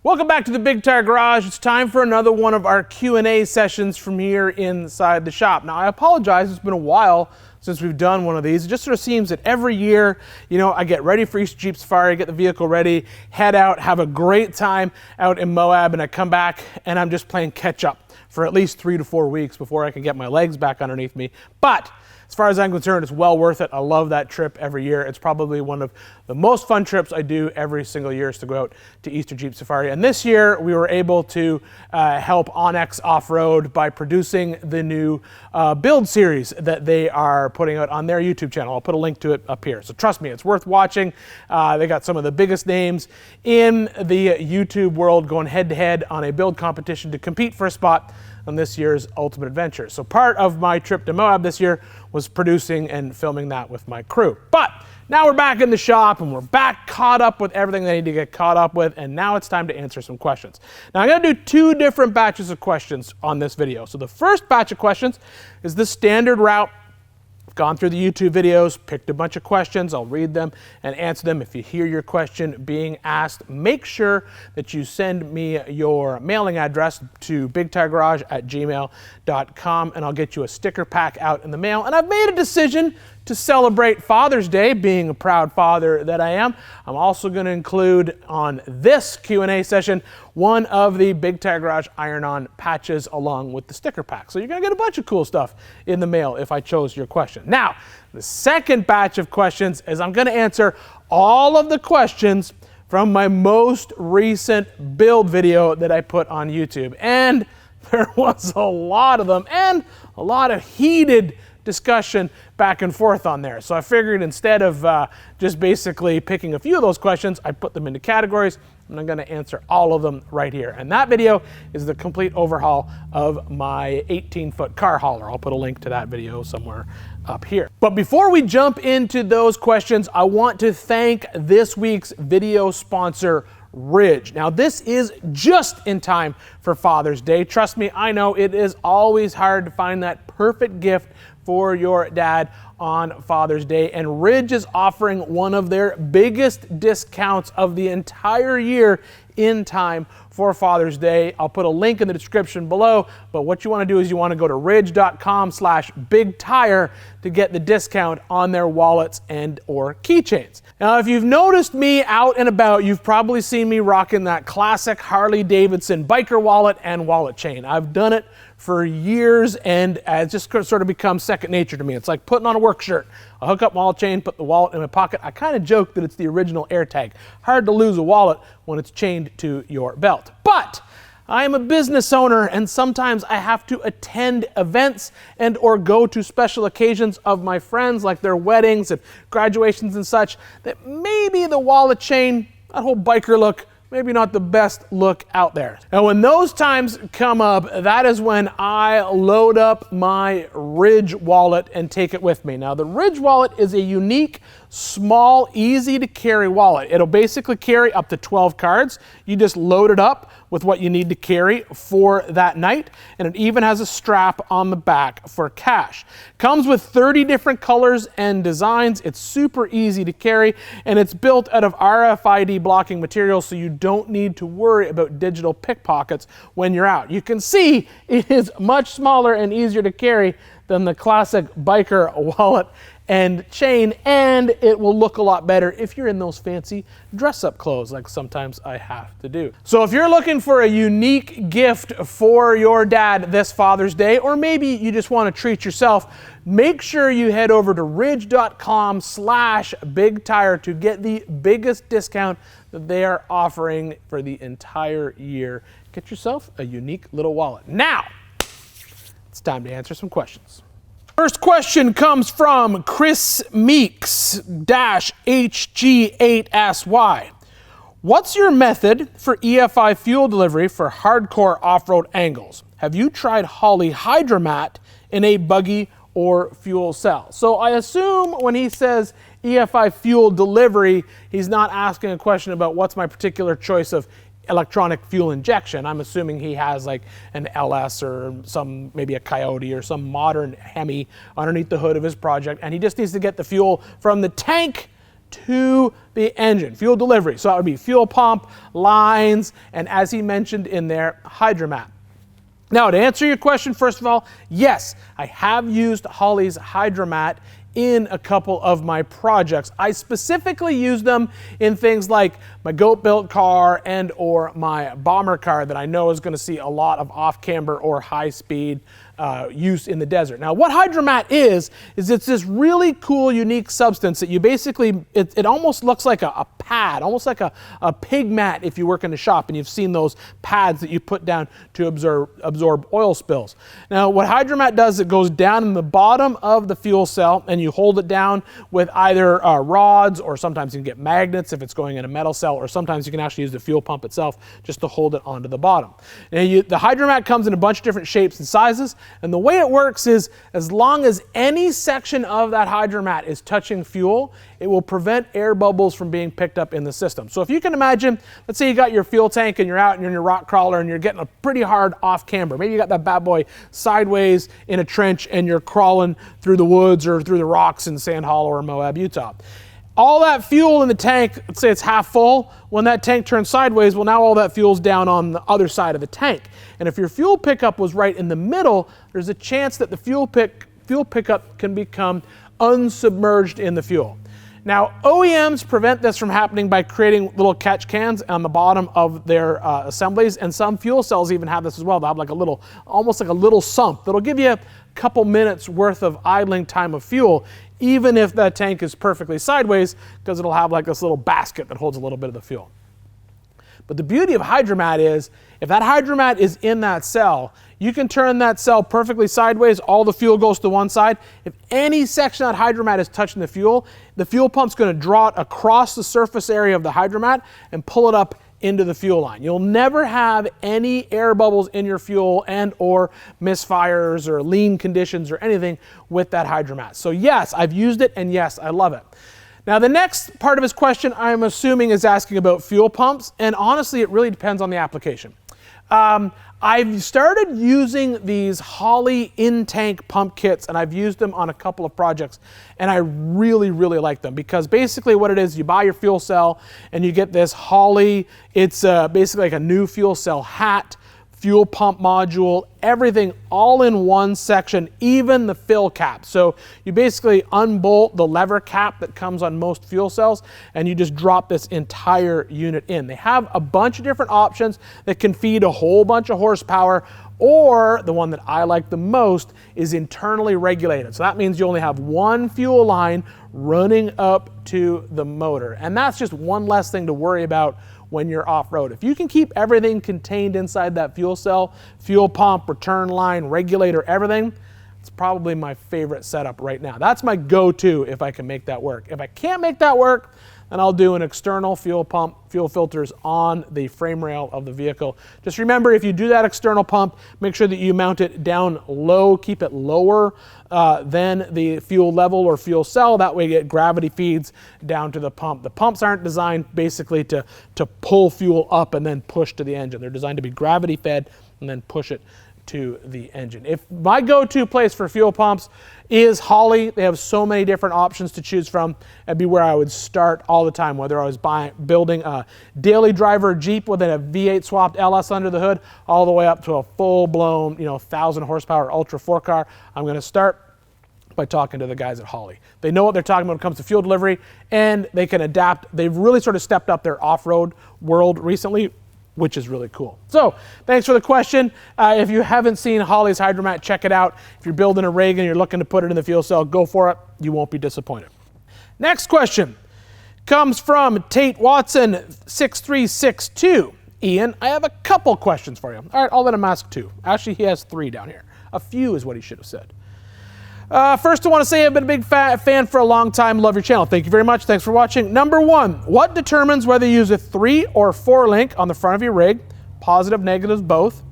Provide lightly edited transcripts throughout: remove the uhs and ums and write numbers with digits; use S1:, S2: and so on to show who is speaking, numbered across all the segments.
S1: Welcome back to the Big Tire Garage. It's time for another one of our Q&A sessions from here inside the shop. Now, I apologize, it's been a while since we've done one of these. It just sort of seems that every year, I get ready for Easter Jeep Safari, get the vehicle ready, head out, have a great time out in Moab, and I come back and I'm just playing catch up for at least 3 to 4 weeks before I can get my legs back underneath me. But as far as I'm concerned, it's well worth it. I love that trip every year. It's probably one of the most fun trips I do every single year is to go out to Easter Jeep Safari. And this year we were able to help Onyx Off-Road by producing the new build series that they are putting out on their YouTube channel. I'll put a link to it up here. So trust me, it's worth watching. They got some of the biggest names in the YouTube world going head to head on a build competition to compete for a spot on this year's Ultimate Adventure. So part of my trip to Moab this year was producing and filming that with my crew. But now we're back in the shop and we're back caught up with everything they need to get caught up with, and now it's time to answer some questions. Now I'm gonna do 2 different batches of questions on this video. So the first batch of questions is the standard route. I've gone through the YouTube videos, picked a bunch of questions. I'll read them and answer them. If you hear your question being asked, make sure that you send me your mailing address to bigtiregarage@gmail.com and I'll get you a sticker pack out in the mail. And I've made a decision to celebrate Father's Day, being a proud father that I am. I'm also going to include on this Q&A session one of the Big Tire Garage iron-on patches along with the sticker pack. So you're going to get a bunch of cool stuff in the mail if I chose your question. Now, the second batch of questions is I'm going to answer all of the questions from my most recent build video that I put on YouTube. And there was a lot of them and a lot of heated discussion back and forth on there. So I figured instead of just basically picking a few of those questions, I put them into categories and I'm going to answer all of them right here. And that video is the complete overhaul of my 18-foot car hauler. I'll put a link to that video somewhere up here. But before we jump into those questions, I want to thank this week's video sponsor, Ridge. Now this is just in time for Father's Day. Trust me, I know it is always hard to find that perfect gift for your dad on Father's Day, and Ridge is offering one of their biggest discounts of the entire year in time for Father's Day. I'll put a link in the description below, but what you want to do is you want to go to ridge.com/bigtire to get the discount on their wallets and or keychains. Now, if you've noticed me out and about, you've probably seen me rocking that classic Harley Davidson biker wallet and wallet chain. I've done it for years and it's just sort of become second nature to me. It's like putting on a work shirt. I hook up my wallet chain, put the wallet in my pocket. I kind of joke that it's the original AirTag. Hard to lose a wallet when it's chained to your belt. But I am a business owner and sometimes I have to attend events and or go to special occasions of my friends, like their weddings and graduations and such, that maybe the wallet chain, that whole biker look, maybe not the best look out there. And when those times come up, that is when I load up my Ridge wallet and take it with me. Now the Ridge wallet is a unique, small, easy to carry wallet. It'll basically carry up to 12 cards. You just load it up with what you need to carry for that night, and it even has a strap on the back for cash. Comes with 30 different colors and designs. It's super easy to carry, and it's built out of RFID blocking material, so you don't need to worry about digital pickpockets when you're out. You can see it is much smaller and easier to carry than the classic biker wallet and chain, and it will look a lot better if you're in those fancy dress-up clothes like sometimes I have to do. So if you're looking for a unique gift for your dad this Father's Day, or maybe you just want to treat yourself, make sure you head over to ridge.com/bigtire to get the biggest discount that they are offering for the entire year. Get yourself a unique little wallet. Now, it's time to answer some questions. First question comes from Chris Meeks-HG8SY. What's your method for EFI Fuel Delivery for hardcore off-road angles? Have you tried Holley Hydramat in a buggy or fuel cell? So I assume when he says EFI Fuel Delivery, he's not asking a question about what's my particular choice of electronic fuel injection. I'm assuming he has like an LS or maybe a Coyote or some modern Hemi underneath the hood of his project, and he just needs to get the fuel from the tank to the engine, fuel delivery. So that would be fuel pump, lines, and as he mentioned in there, Hydramat. Now, to answer your question, first of all, yes, I have used Holley's Hydramat in a couple of my projects. I specifically use them in things like my goat-built car and or my bomber car that I know is going to see a lot of off-camber or high-speed use in the desert. Now, what Hydramat is it's this really cool, unique substance that you basically, it almost looks like a pad, almost like a pig mat if you work in a shop and you've seen those pads that you put down to absorb oil spills. Now, what Hydramat does, it goes down in the bottom of the fuel cell and you hold it down with either rods, or sometimes you can get magnets if it's going in a metal cell, or sometimes you can actually use the fuel pump itself just to hold it onto the bottom. Now, the Hydramat comes in a bunch of different shapes and sizes. And the way it works is, as long as any section of that Hydramat is touching fuel, it will prevent air bubbles from being picked up in the system. So if you can imagine, let's say you got your fuel tank and you're out and you're in your rock crawler and you're getting a pretty hard off camber. Maybe you got that bad boy sideways in a trench and you're crawling through the woods or through the rocks in Sand Hollow or Moab, Utah. All that fuel in the tank, let's say it's half full, when that tank turns sideways, well, now all that fuel's down on the other side of the tank. And if your fuel pickup was right in the middle, there's a chance that the fuel pickup can become unsubmerged in the fuel. Now, OEMs prevent this from happening by creating little catch cans on the bottom of their assemblies, and some fuel cells even have this as well. They'll have like a little, almost like a little sump that'll give you a couple minutes worth of idling time of fuel, even if that tank is perfectly sideways, because it'll have like this little basket that holds a little bit of the fuel. But the beauty of Hydramat is, if that Hydramat is in that cell, you can turn that cell perfectly sideways, all the fuel goes to one side. If any section of that Hydramat is touching the fuel pump's going to draw it across the surface area of the Hydramat and pull it up into the fuel line. You'll never have any air bubbles in your fuel and or misfires or lean conditions or anything with that Hydramat. So yes, I've used it, and yes, I love it. Now, the next part of his question, I'm assuming, is asking about fuel pumps, and honestly, it really depends on the application. I've started using these Holley in-tank pump kits, and I've used them on a couple of projects, and I really, really like them, because basically what it is, you buy your fuel cell and you get this Holley, it's basically like a new fuel cell hat, fuel pump module, everything all in one section, even the fill cap. So you basically unbolt the lever cap that comes on most fuel cells and you just drop this entire unit in. They have a bunch of different options that can feed a whole bunch of horsepower, or the one that I like the most is internally regulated. So that means you only have one fuel line running up to the motor. And that's just one less thing to worry about when you're off-road. If you can keep everything contained inside that fuel cell, fuel pump, return line, regulator, everything, it's probably my favorite setup right now. That's my go-to if I can make that work. If I can't make that work, then I'll do an external fuel pump, fuel filters on the frame rail of the vehicle. Just remember, if you do that external pump, make sure that you mount it down low, keep it lower than the fuel level or fuel cell. That way you get gravity feeds down to the pump. The pumps aren't designed basically to pull fuel up and then push to the engine. They're designed to be gravity fed and then push it to the engine. If my go-to place for fuel pumps is Holley, they have so many different options to choose from. That'd be where I would start all the time, whether I was building a daily driver Jeep with a V8 swapped LS under the hood, all the way up to a full-blown, 1,000 horsepower Ultra 4 car. I'm going to start by talking to the guys at Holley. They know what they're talking about when it comes to fuel delivery, and they can adapt. They've really sort of stepped up their off-road world recently, which is really cool. So thanks for the question. If you haven't seen Holley's Hydramat, check it out. If you're building a rig and you're looking to put it in the fuel cell, go for it. You won't be disappointed. Next question comes from Tate Watson 6362. Ian, I have a couple questions for you. All right, I'll let him ask two. Actually, he has three down here. A few is what he should have said. First, I want to say I've been a big fan for a long time. Love your channel. Thank you very much. Thanks for watching. Number one, what determines whether you use a 3 or 4 link on the front of your rig? Positive, negatives, both.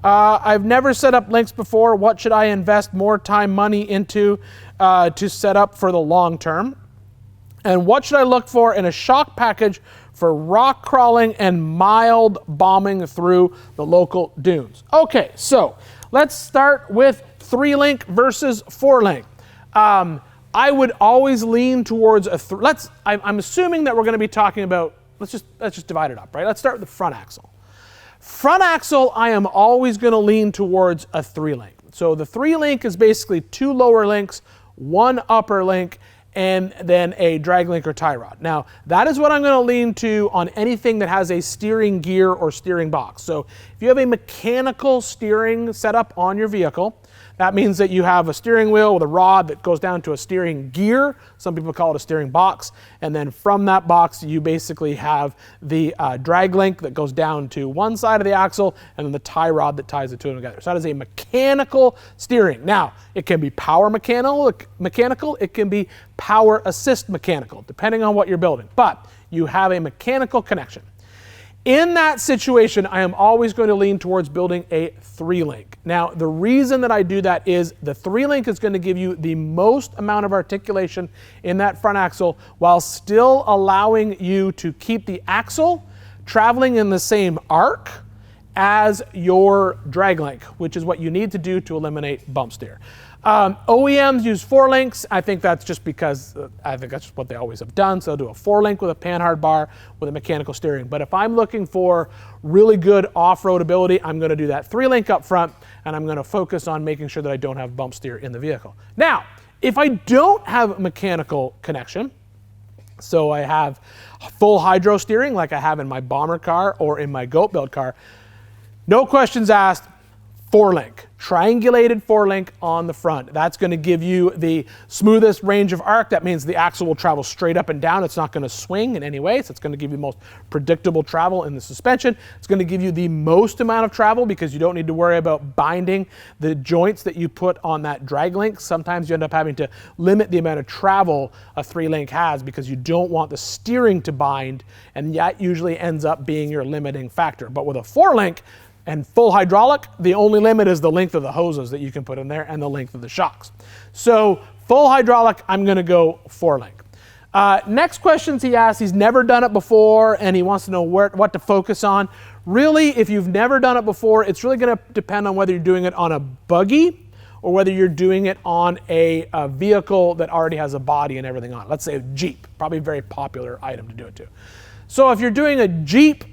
S1: I've never set up links before. What should I invest more time, money into to set up for the long term? And what should I look for in a shock package for rock crawling and mild bombing through the local dunes? Okay, so let's start with 3-link versus 4-link. I would always lean towards I'm assuming that we're going to be talking about, let's just divide it up, right? Let's start with the front axle. Front axle, I am always going to lean towards a 3-link. So the 3-link is basically 2 lower links, 1 upper link, and then a drag link or tie rod. Now, that is what I'm going to lean to on anything that has a steering gear or steering box. So if you have a mechanical steering setup on your vehicle, that means that you have a steering wheel with a rod that goes down to a steering gear. Some people call it a steering box. And then from that box, you basically have the drag link that goes down to one side of the axle and then the tie rod that ties the two together. So that is a mechanical steering. Now, it can be power mechanical, it can be power assist mechanical, depending on what you're building. But you have a mechanical connection. In that situation, I am always going to lean towards building a 3-link. Now, the reason that I do that is the 3-link is going to give you the most amount of articulation in that front axle while still allowing you to keep the axle traveling in the same arc as your drag link, which is what you need to do to eliminate bump steer. OEMs use 4 links. I think that's just because I think that's just what they always have done. So they'll do a 4-link with a panhard bar with a mechanical steering. But if I'm looking for really good off-road ability, I'm going to do that 3-link up front, and I'm going to focus on making sure that I don't have bump steer in the vehicle. Now, if I don't have mechanical connection, so I have full hydro steering like I have in my bomber car or in my goat build car, no questions asked, 4-link. Triangulated 4-link on the front. That's going to give you the smoothest range of arc. That means the axle will travel straight up and down. It's not going to swing in any way. So it's going to give you the most predictable travel in the suspension. It's going to give you the most amount of travel because you don't need to worry about binding the joints that you put on that drag link. Sometimes you end up having to limit the amount of travel a 3-link has because you don't want the steering to bind, and that usually ends up being your limiting factor. But with a 4-link, and full hydraulic, the only limit is the length of the hoses that you can put in there and the length of the shocks. So full hydraulic, I'm going to go 4-link. Next questions he asks, he's never done it before and he wants to know what to focus on. Really, if you've never done it before, it's really going to depend on whether you're doing it on a buggy or whether you're doing it on a vehicle that already has a body and everything on it. Let's say a Jeep, probably a very popular item to do it to. So if you're doing a Jeep,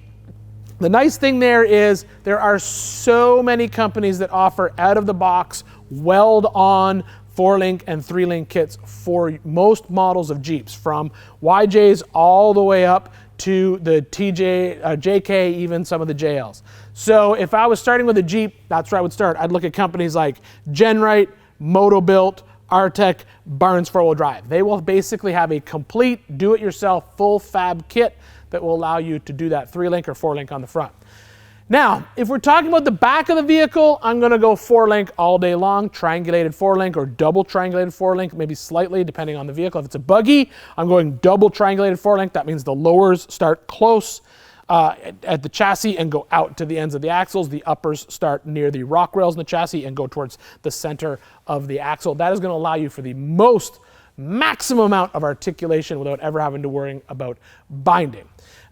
S1: the nice thing there is there are so many companies that offer out-of-the-box weld-on 4-link and 3-link kits for most models of Jeeps, from YJs all the way up to the JK, even some of the JLs. So if I was starting with a Jeep, that's where I would start. I'd look at companies like Genrite, Motobuilt, Artec, Barnes 4-wheel drive. They will basically have a complete do-it-yourself full fab kit that will allow you to do that 3-link or 4-link on the front. Now, if we're talking about the back of the vehicle, I'm going to go 4-link all day long, triangulated 4-link or double triangulated 4-link, maybe slightly depending on the vehicle. If it's a buggy, I'm going double triangulated 4-link. That means the lowers start close at the chassis and go out to the ends of the axles. The uppers start near the rock rails in the chassis and go towards the center of the axle. That is going to allow you for the maximum amount of articulation without ever having to worry about binding.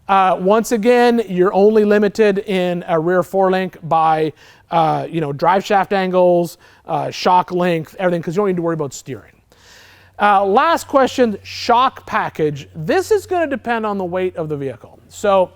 S1: Once again, you're only limited in a rear 4-link by drive shaft angles, shock length, everything, because you don't need to worry about steering. Last question, shock package. This is going to depend on the weight of the vehicle. So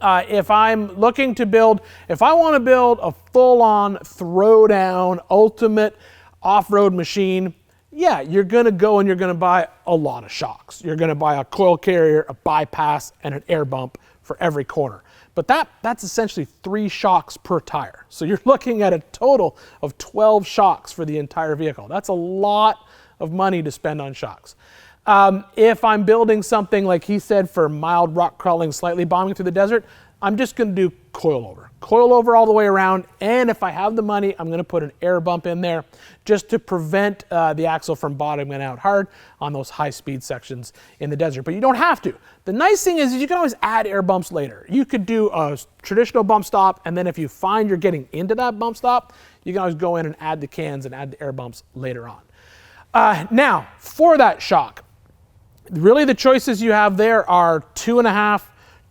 S1: if I'm looking to build, if I want to build a full-on throw-down ultimate off-road machine, yeah, you're going to go and you're going to buy a lot of shocks. You're going to buy a coil carrier, a bypass, and an air bump for every corner. But that's essentially 3 shocks per tire. So you're looking at a total of 12 shocks for the entire vehicle. That's a lot of money to spend on shocks. If I'm building something like he said for mild rock crawling, slightly bombing through the desert, I'm just going to do coil over all the way around, and if I have the money, I'm going to put an air bump in there just to prevent the axle from bottoming out hard on those high-speed sections in the desert. But you don't have to. The nice thing is you can always add air bumps later. You could do a traditional bump stop, and then if you find you're getting into that bump stop, you can always go in and add the cans and add the air bumps later on. Now, for that shock, really the choices you have there are 2.5,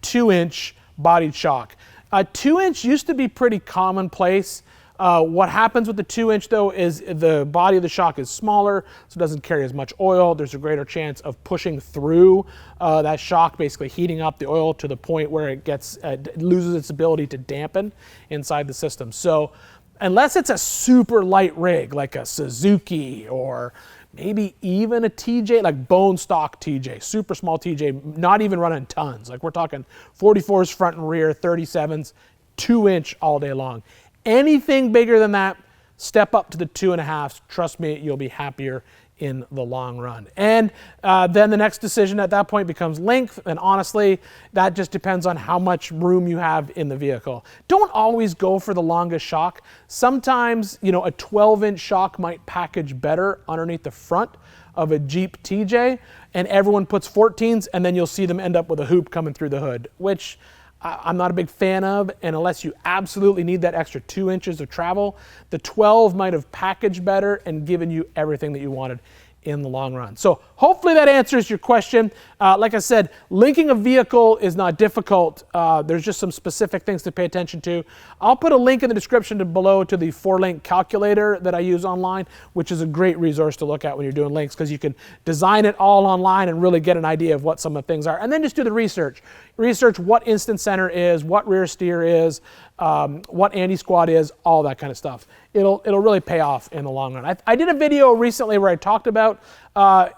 S1: 2-inch bodied shock. 2-inch used to be pretty commonplace What happens with the 2-inch though is the body of the shock is smaller, so it doesn't carry as much oil. There's a greater chance of pushing through that shock, basically heating up the oil to the point where it gets loses its ability to dampen inside the system. So unless it's a super light rig like a Suzuki or maybe even a TJ, like bone stock TJ, super small TJ, not even running tons. Like we're talking 44s front and rear, 37s, 2-inch all day long. Anything bigger than that, step up to the 2.5s. Trust me, you'll be happier in the long run. And then the next decision at that point becomes length. And honestly, that just depends on how much room you have in the vehicle. Don't always go for the longest shock. Sometimes, you know, a 12-inch shock might package better underneath the front of a Jeep TJ, and everyone puts 14s, and then you'll see them end up with a hoop coming through the hood, which I'm not a big fan of, and unless you absolutely need that extra 2 inches of travel, the 12 might have packaged better and given you everything that you wanted in the long run. So hopefully that answers your question. Like I said, linking a vehicle is not difficult. There's just some specific things to pay attention to. I'll put a link in the description below to the 4-link calculator that I use online, which is a great resource to look at when you're doing links, because you can design it all online and really get an idea of what some of the things are. And then just do the research. Research what instant center is, what rear steer is, what anti-squat is, all that kind of stuff. It'll really pay off in the long run. I did a video recently where I talked about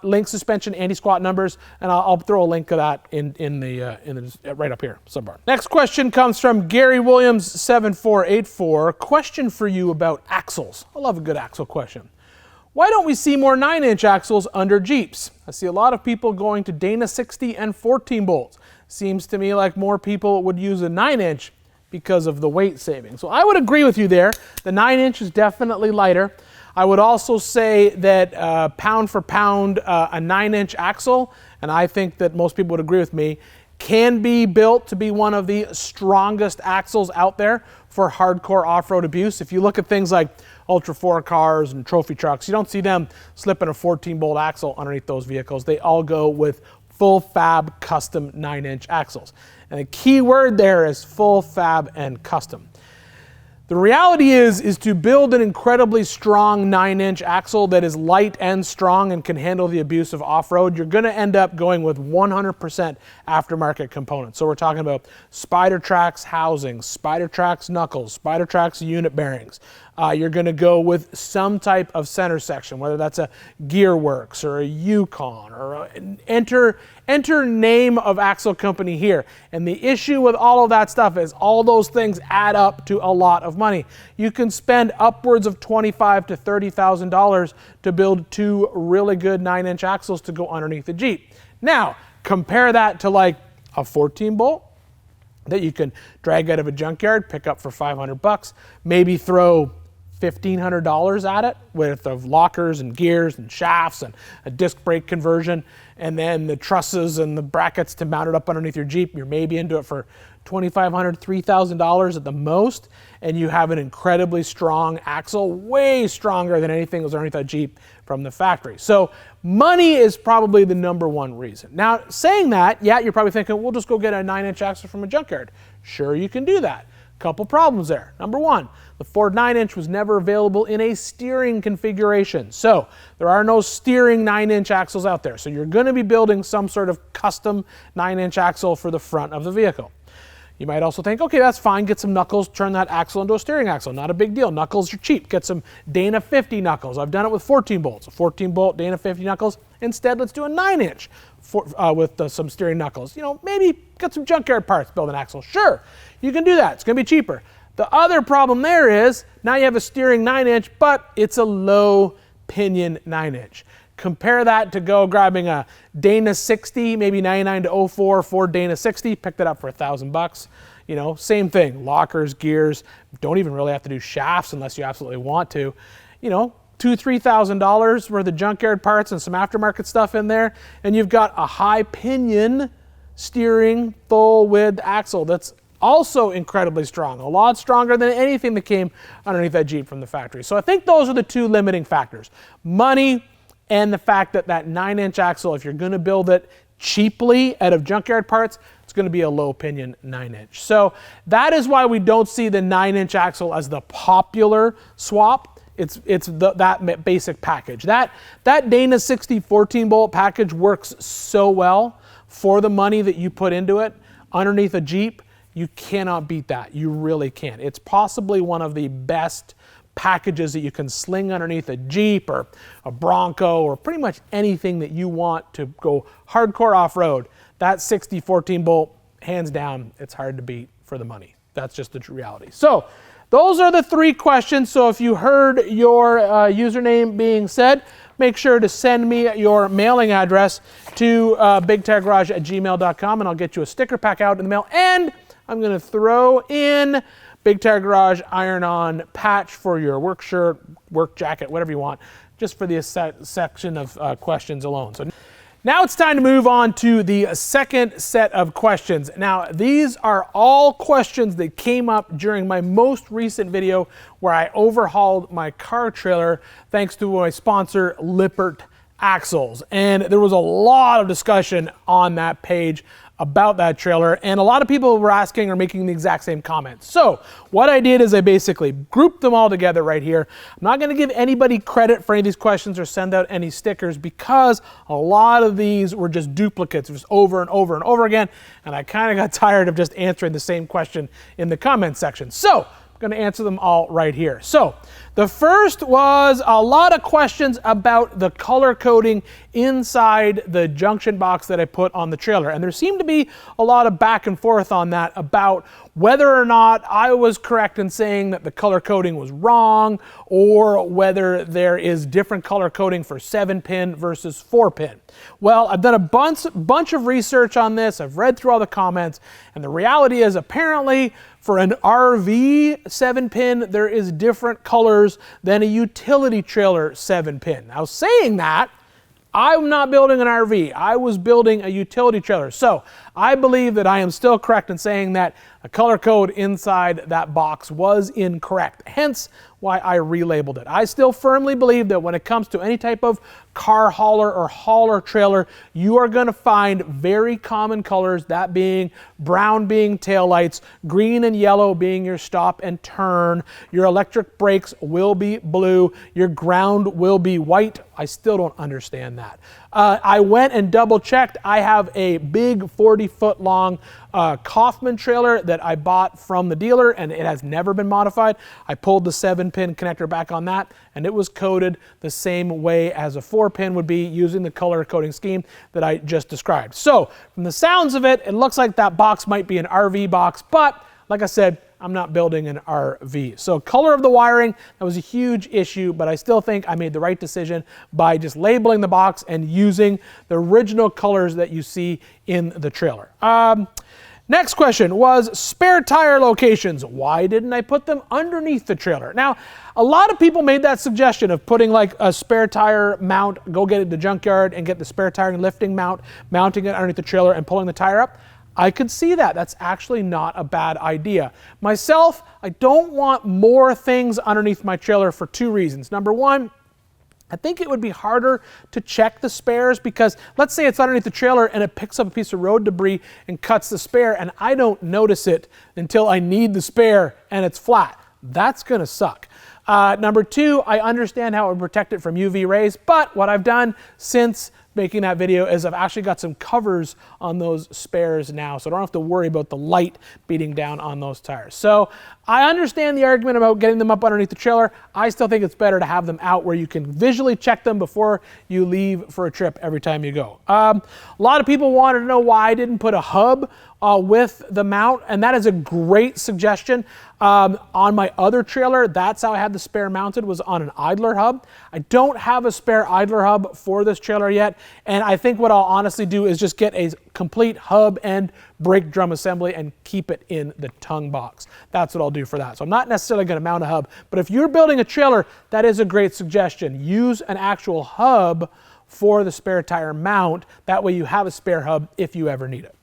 S1: link suspension anti-squat numbers, and I'll throw a link to that in the right up here, sidebar. Next question comes from Gary Williams 7484. Question for you about axles. I love a good axle question. Why don't we see more 9-inch axles under Jeeps? I see a lot of people going to Dana 60 and 14 bolts. Seems to me like more people would use a 9-inch because of the weight savings. So I would agree with you there. The 9-inch is definitely lighter. I would also say that pound for pound, a 9-inch axle, and I think that most people would agree with me, can be built to be one of the strongest axles out there for hardcore off-road abuse. If you look at things like Ultra 4 cars and trophy trucks, you don't see them slipping a 14-bolt axle underneath those vehicles. They all go with full fab custom 9-inch axles. And the key word there is full fab and custom. The reality is to build an incredibly strong 9-inch axle that is light and strong and can handle the abuse of off-road, you're going to end up going with 100% aftermarket components. So we're talking about Spider Tracks housings, Spider Tracks knuckles, Spider Tracks unit bearings. You're going to go with some type of center section, whether that's a Gearworks or a Yukon or enter name of axle company here. And the issue with all of that stuff is all those things add up to a lot of money. You can spend upwards of $25,000 to $30,000 to build 2 really good 9-inch axles to go underneath the Jeep. Now, compare that to like a 14-bolt that you can drag out of a junkyard, pick up for $500, maybe throw $1,500 at it with the lockers and gears and shafts and a disc brake conversion, and then the trusses and the brackets to mount it up underneath your Jeep. You're maybe into it for $2,500, $3,000 at the most, and you have an incredibly strong axle, way stronger than anything that was underneath that Jeep from the factory. So money is probably the #1 reason. Now, saying that, yeah, you're probably thinking, we'll just go get a 9-inch axle from a junkyard. Sure, you can do that. Couple problems there. #1, the Ford 9-inch was never available in a steering configuration. So there are no steering 9-inch axles out there. So you're going to be building some sort of custom 9-inch axle for the front of the vehicle. You might also think, okay, that's fine, get some knuckles, turn that axle into a steering axle. Not a big deal. Knuckles are cheap. Get some Dana 50 knuckles. I've done it with 14 bolts. A 14-bolt Dana 50 knuckles. Instead, let's do a 9-inch with some steering knuckles. You know, maybe get some junkyard parts, build an axle. Sure, you can do that. It's going to be cheaper. The other problem there is, now you have a steering 9-inch, but it's a low pinion 9-inch. Compare that to go grabbing a Dana 60, maybe 99 to 04 Ford Dana 60, picked it up for $1,000. You know, same thing, lockers, gears, don't even really have to do shafts unless you absolutely want to. You know, $2,000, $3,000 worth of junkyard parts and some aftermarket stuff in there, and you've got a high pinion steering full width axle that's also incredibly strong, a lot stronger than anything that came underneath that Jeep from the factory. So I think those are the 2 limiting factors. Money, and the fact that that 9-inch axle, if you're going to build it, cheaply out of junkyard parts, it's going to be a low pinion 9-inch. So that is why we don't see the 9-inch axle as the popular swap. It's that basic package. That Dana 60 14-bolt package works so well for the money that you put into it underneath a Jeep. You cannot beat that. You really can't. It's possibly one of the best packages that you can sling underneath a Jeep or a Bronco or pretty much anything that you want to go hardcore off-road. That 60 14-bolt, hands down, it's hard to beat for the money. That's just the reality. So those are the 3 questions. So if you heard your username being said, make sure to send me your mailing address to bigtiregarage@gmail.com, and I'll get you a sticker pack out in the mail. And I'm going to throw in Big Tire Garage iron-on patch for your work shirt, work jacket, whatever you want, just for the section of questions alone. So now it's time to move on to the second set of questions. Now, these are all questions that came up during my most recent video where I overhauled my car trailer thanks to my sponsor, Lippert Axles. And there was a lot of discussion on that page about that trailer, and a lot of people were asking or making the exact same comments. So what I did is I basically grouped them all together right here. I'm not going to give anybody credit for any of these questions or send out any stickers because a lot of these were just duplicates, just over and over and over again, and I kind of got tired of just answering the same question in the comment section. So I'm going to answer them all right here. So the first was a lot of questions about the color coding inside the junction box that I put on the trailer. And there seemed to be a lot of back and forth on that about whether or not I was correct in saying that the color coding was wrong, or whether there is different color coding for 7-pin versus 4-pin. Well, I've done a bunch of research on this. I've read through all the comments, and the reality is apparently for an RV 7-pin, there is different colors than a utility trailer 7-pin. Now, saying that, I'm not building an RV. I was building a utility trailer. So I believe that I am still correct in saying that a color code inside that box was incorrect. Hence why I relabeled it. I still firmly believe that when it comes to any type of car hauler or hauler trailer, you are going to find very common colors, that being brown being taillights, green and yellow being your stop and turn, your electric brakes will be blue, your ground will be white. I still don't understand that. I went and double checked. I have a big 40-foot long Kaufman trailer that I bought from the dealer, and it has never been modified. I pulled the 7-pin connector back on that, and it was coded the same way as a 4-pin would be using the color coding scheme that I just described. So from the sounds of it, it looks like that box might be an RV box, but like I said, I'm not building an RV. So color of the wiring, that was a huge issue, but I still think I made the right decision by just labeling the box and using the original colors that you see in the trailer. Next question was spare tire locations. Why didn't I put them underneath the trailer? Now, a lot of people made that suggestion of putting like a spare tire mount, go get it at the junkyard and get the spare tire and lifting mount, mounting it underneath the trailer and pulling the tire up. I could see that. That's actually not a bad idea. Myself, I don't want more things underneath my trailer for 2 reasons. Number one, I think it would be harder to check the spares because let's say it's underneath the trailer and it picks up a piece of road debris and cuts the spare and I don't notice it until I need the spare and it's flat. That's gonna suck. Number two, I understand how it would protect it from UV rays, but what I've done since making that video is I've actually got some covers on those spares now, so I don't have to worry about the light beating down on those tires. So I understand the argument about getting them up underneath the trailer. I still think it's better to have them out where you can visually check them before you leave for a trip every time you go. A lot of people wanted to know why I didn't put a hub with the mount, and that is a great suggestion. On my other trailer, that's how I had the spare mounted, was on an idler hub. I don't have a spare idler hub for this trailer yet, and I think what I'll honestly do is just get a complete hub and brake drum assembly and keep it in the tongue box. That's what I'll do for that. So I'm not necessarily going to mount a hub, but if you're building a trailer, that is a great suggestion. Use an actual hub for the spare tire mount. That way you have a spare hub if you ever need it.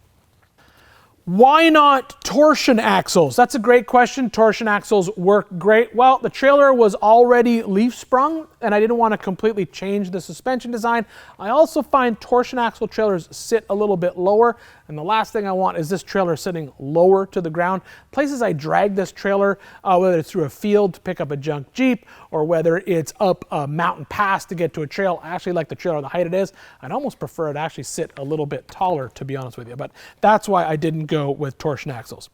S1: Why not torsion axles? That's a great question. Torsion axles work great. Well, the trailer was already leaf sprung and I didn't want to completely change the suspension design. I also find torsion axle trailers sit a little bit lower, and the last thing I want is this trailer sitting lower to the ground. Places I drag this trailer, whether it's through a field to pick up a junk Jeep or whether it's up a mountain pass to get to a trail, I actually like the trailer the height it is. I'd almost prefer it actually sit a little bit taller, to be honest with you, but that's why I didn't go with torsion axles.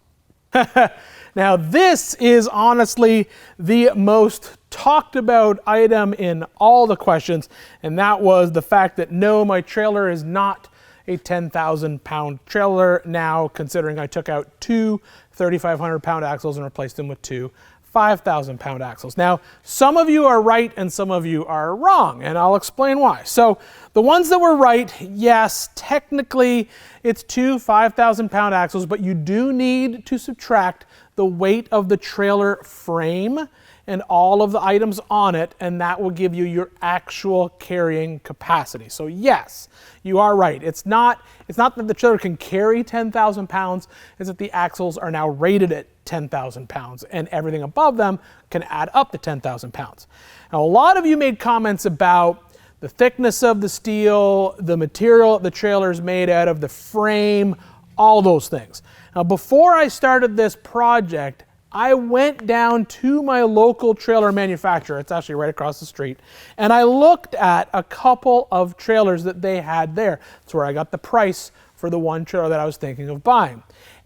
S1: Now this is honestly the most talked about item in all the questions, and that was the fact that no, my trailer is not a 10,000 pound trailer now, considering I took out two 3,500 pound axles and replaced them with two 5,000 pound axles. Now, some of you are right and some of you are wrong, and I'll explain why. So the ones that were right, yes, technically it's two 5,000 pound axles, but you do need to subtract the weight of the trailer frame and all of the items on it, and that will give you your actual carrying capacity. So yes, you are right. It's not that the trailer can carry 10,000 pounds, it's that the axles are now rated at 10,000 pounds, and everything above them can add up to 10,000 pounds. Now, a lot of you made comments about the thickness of the steel, the material the trailer is made out of, the frame, all those things. Now, before I started this project, I went down to my local trailer manufacturer, it's actually right across the street, and I looked at a couple of trailers that they had there. That's where I got the price for the one trailer that I was thinking of buying.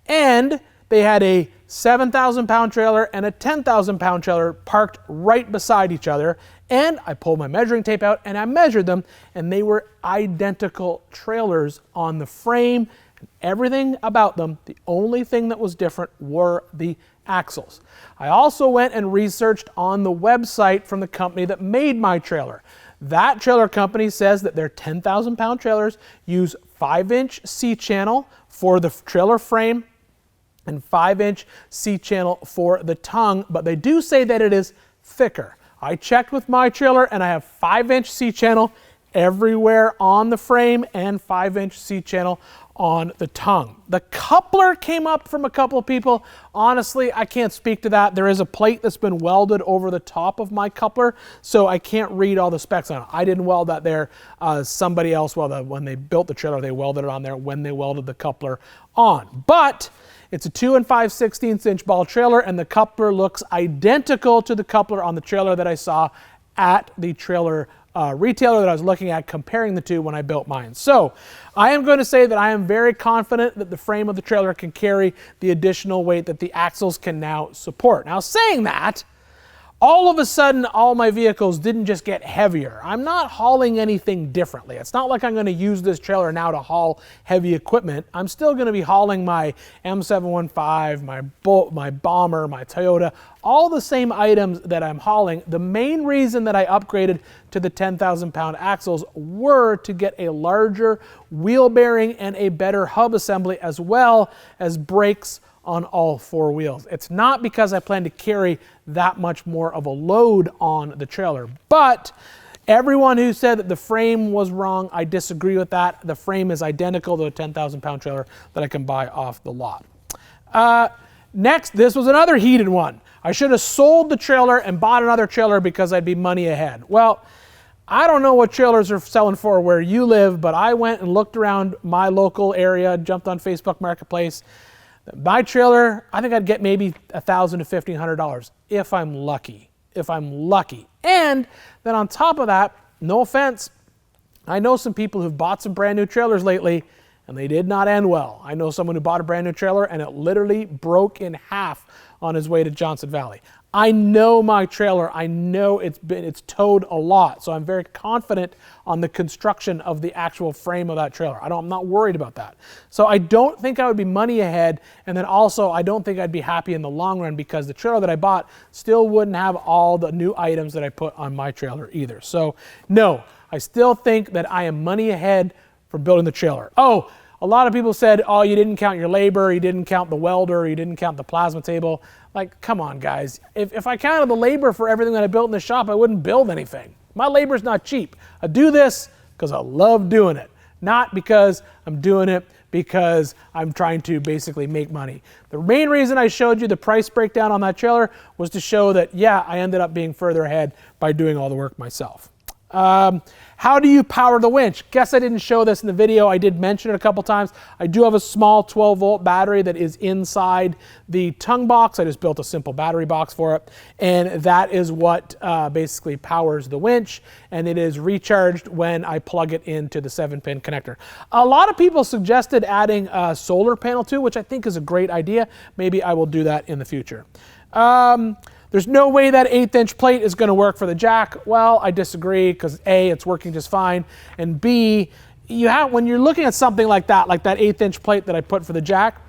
S1: And they had a 7,000 pound trailer and a 10,000 pound trailer parked right beside each other. And I pulled my measuring tape out and I measured them, and they were identical trailers on the frame and everything about them. The only thing that was different were the axles. I also went and researched on the website from the company that made my trailer. That trailer company says that their 10,000 pound trailers use 5-inch C-channel for the trailer frame and 5-inch C-channel for the tongue, but they do say that it is thicker. I checked with my trailer and I have 5-inch C-channel everywhere on the frame and 5-inch C-channel on the tongue. The coupler came up from a couple of people. Honestly, I can't speak to that. There is a plate that's been welded over the top of my coupler, so I can't read all the specs on it. I didn't weld that there. Somebody else, when they built the trailer, they welded it on there when they welded the coupler on. But it's a 2 5/16 inch ball trailer, and the coupler looks identical to the coupler on the trailer that I saw at the trailer retailer that I was looking at, comparing the two when I built mine. So I am going to say that I am very confident that the frame of the trailer can carry the additional weight that the axles can now support. Now, saying that, all of a sudden, all my vehicles didn't just get heavier. I'm not hauling anything differently. It's not like I'm going to use this trailer now to haul heavy equipment. I'm still going to be hauling my M715, my Bomber, my Toyota, all the same items that I'm hauling. The main reason that I upgraded to the 10,000 pound axles were to get a larger wheel bearing and a better hub assembly, as well as brakes on all four wheels. It's not because I plan to carry that much more of a load on the trailer, but everyone who said that the frame was wrong, I disagree with that. The frame is identical to a 10,000 pound trailer that I can buy off the lot. Next, this was another heated one. I should have sold the trailer and bought another trailer because I'd be money ahead. Well, I don't know what trailers are selling for where you live, but I went and looked around my local area, jumped on Facebook Marketplace. My trailer, I think I'd get maybe $1,000 to $1,500 if I'm lucky. And then on top of that, no offense, I know some people who've bought some brand new trailers lately and they did not end well. I know someone who bought a brand new trailer and it literally broke in half on his way to Johnson Valley. I know my trailer, I know it's towed a lot, so I'm very confident on the construction of the actual frame of that trailer. I'm not worried about that. So I don't think I would be money ahead, and then also I don't think I'd be happy in the long run because the trailer that I bought still wouldn't have all the new items that I put on my trailer either. So no, I still think that I am money ahead for building the trailer. Oh, a lot of people said, oh, you didn't count your labor, you didn't count the welder, you didn't count the plasma table. Like, come on, guys. If I counted the labor for everything that I built in the shop, I wouldn't build anything. My labor's not cheap. I do this because I love doing it, not because I'm doing it because I'm trying to basically make money. The main reason I showed you the price breakdown on that trailer was to show that, yeah, I ended up being further ahead by doing all the work myself. How do you power the winch? Guess I didn't show this in the video. I did mention it a couple times. I do have a small 12-volt battery that is inside the tongue box. I just built a simple battery box for it, and that is what basically powers the winch, and it is recharged when I plug it into the 7-pin connector. A lot of people suggested adding a solar panel too, which I think is a great idea. Maybe I will do that in the future. There's no way that 1/8" plate is going to work for the jack. Well, I disagree, because A, it's working just fine, and B, when you're looking at something like that 1/8" plate that I put for the jack,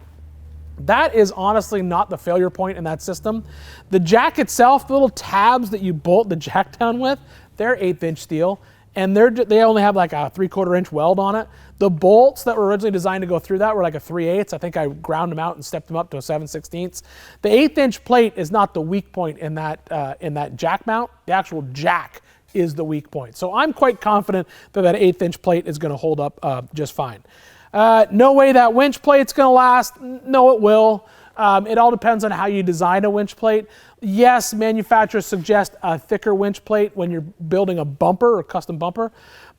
S1: that is honestly not the failure point in that system. The jack itself, the little tabs that you bolt the jack down with, they're 1/8" steel, and they only have like a 3/4 inch weld on it. The bolts that were originally designed to go through that were like a 3/8. I think I ground them out and stepped them up to a 7/16. The 1/8" plate is not the weak point in that jack mount. The actual jack is the weak point. So I'm quite confident that that 1/8" plate is going to hold up just fine. No way that winch plate's going to last. No, it will. It all depends on how you design a winch plate. Yes, manufacturers suggest a thicker winch plate when you're building a bumper or custom bumper.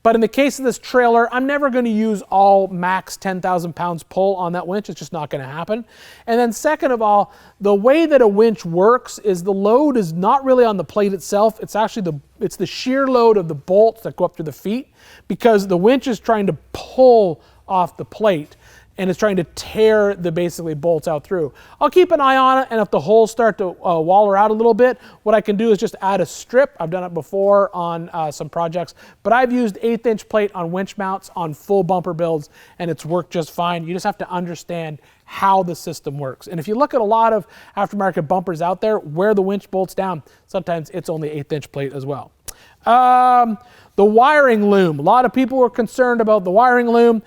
S1: But in the case of this trailer, I'm never going to use all max 10,000 pounds pull on that winch. It's just not going to happen. And then second of all, the way that a winch works is the load is not really on the plate itself. It's actually it's the shear load of the bolts that go up through the feet, because the winch is trying to pull off the plate, and it's trying to tear the basically bolts out through. I'll keep an eye on it, and if the holes start to waller out a little bit, what I can do is just add a strip. I've done it before on some projects, but I've used 1/8" plate on winch mounts on full bumper builds, and it's worked just fine. You just have to understand how the system works. And if you look at a lot of aftermarket bumpers out there, where the winch bolts down, sometimes it's only 1/8" plate as well. The wiring loom. A lot of people were concerned about the wiring loom.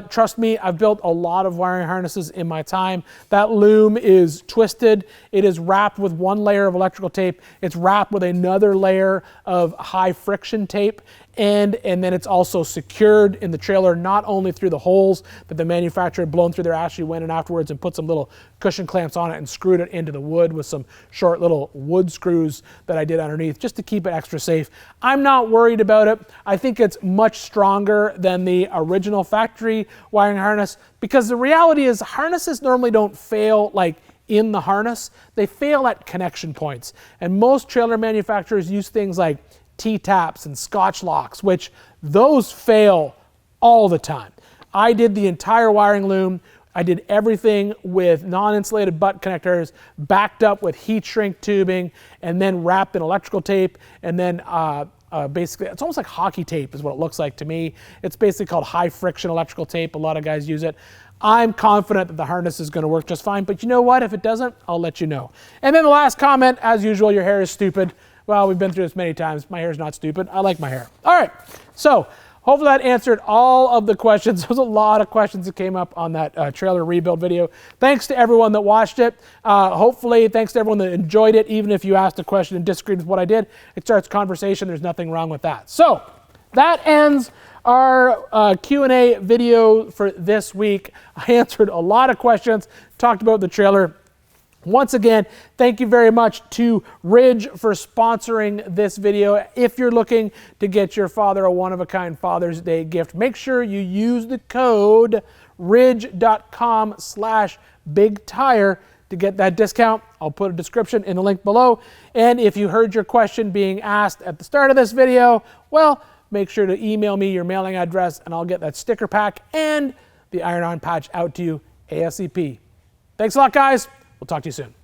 S1: Trust me, I've built a lot of wiring harnesses in my time. That loom is twisted. It is wrapped with one layer of electrical tape. It's wrapped with another layer of high friction tape. And then it's also secured in the trailer, not only through the holes that the manufacturer had blown through there. Actually went in afterwards and put some little cushion clamps on it and screwed it into the wood with some short little wood screws that I did underneath, just to keep it extra safe. I'm not worried about it. I think it's much stronger than the original factory wiring harness, because the reality is harnesses normally don't fail like in the harness. They fail at connection points. And most trailer manufacturers use things like T-taps and Scotch locks, which those fail all the time. I did the entire wiring loom. I did everything with non-insulated butt connectors, backed up with heat shrink tubing, and then wrapped in electrical tape, and then basically, it's almost like hockey tape is what it looks like to me. It's basically called high friction electrical tape. A lot of guys use it. I'm confident that the harness is going to work just fine, but you know what? If it doesn't, I'll let you know. And then the last comment, as usual, your hair is stupid. Well, we've been through this many times. My hair is not stupid. I like my hair. All right, so hopefully that answered all of the questions. There was a lot of questions that came up on that trailer rebuild video. Thanks to everyone that watched it. Hopefully, thanks to everyone that enjoyed it. Even if you asked a question and disagreed with what I did, it starts conversation. There's nothing wrong with that. So that ends our Q&A video for this week. I answered a lot of questions, talked about the trailer. Once again, thank you very much to Ridge for sponsoring this video. If you're looking to get your father a one-of-a-kind Father's Day gift, make sure you use the code ridge.com/bigtire to get that discount. I'll put a description in the link below. And if you heard your question being asked at the start of this video, well, make sure to email me your mailing address and I'll get that sticker pack and the iron-on patch out to you ASAP. Thanks a lot, guys. We'll talk to you soon.